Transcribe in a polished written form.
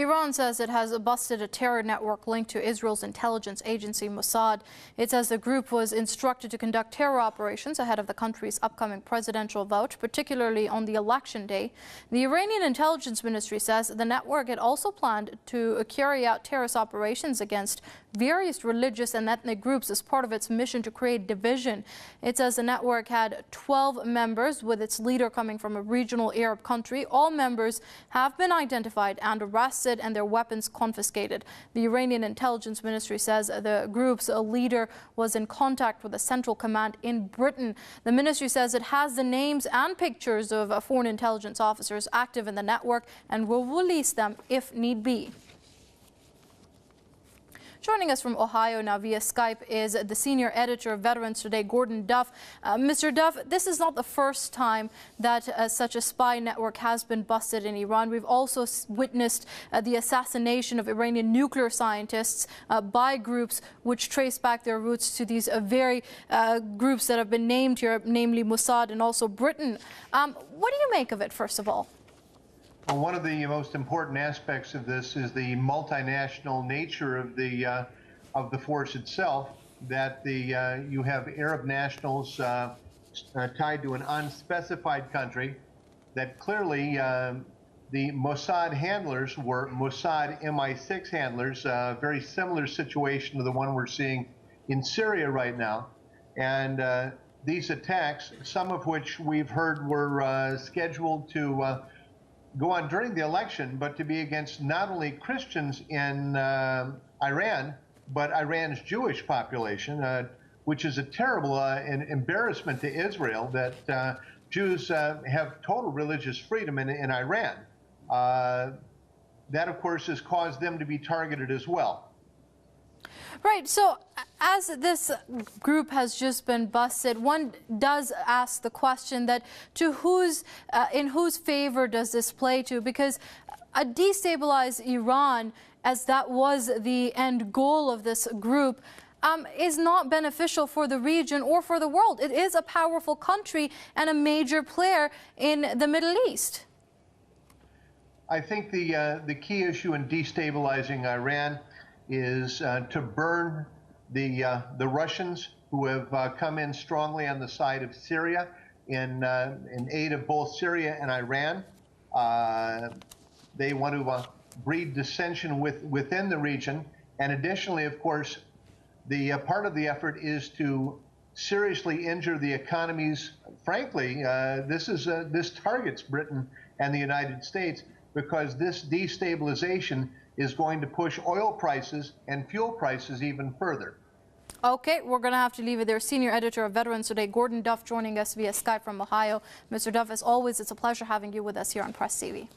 Iran says it has busted a terror network linked to Israel's intelligence agency Mossad. It says the group was instructed to conduct terror operations ahead of the country's upcoming presidential vote, particularly on the election day. The Iranian intelligence ministry says the network had also planned to carry out terrorist operations against various religious and ethnic groups as part of its mission to create division. It says the network had 12 members, with its leader coming from a regional Arab country. All members have been identified and arrested and their weapons confiscated. The Iranian intelligence ministry says the group's leader was in contact with the central command in Britain. The ministry says it has the names and pictures of foreign intelligence officers active in the network and will release them if need be. Joining us from Ohio now via Skype is the senior editor of Veterans Today, Gordon Duff. Mr. Duff, this is not the first time that such a spy network has been busted in Iran. We've also witnessed the assassination of Iranian nuclear scientists by groups which trace back their roots to these very groups that have been named here, namely Mossad and also Britain. What do you make of it, first of all? Well, one of the most important aspects of this is the multinational nature of the force itself. That you have Arab nationals tied to an unspecified country. That clearly the Mossad handlers were Mossad MI6 handlers. Very similar situation to the one we're seeing in Syria right now. And these attacks, some of which we've heard were scheduled to go on during the election, but to be against not only Christians in Iran, but Iran's Jewish population, which is a terrible embarrassment to Israel that Jews have total religious freedom in Iran. That, of course, has caused them to be targeted as well. Right. So as this group has just been busted, one does ask the question that in whose favor does this play to? Because destabilize Iran, as that was the end goal of this group, is not beneficial for the region or for the world. It is a powerful country and a major player in the Middle East. I think the key issue in destabilizing Iran is to burn the Russians, who have come in strongly on the side of Syria in aid of both Syria and Iran. They want to breed dissension within the region. And additionally, of course, the part of the effort is to seriously injure the economies. Frankly, this targets Britain and the United States, because this destabilization is going to push oil prices and fuel prices even further. Okay, we're going to have to leave it there. Senior editor of Veterans Today, Gordon Duff, joining us via Skype from Ohio. Mr. Duff, as always, it's a pleasure having you with us here on Press TV.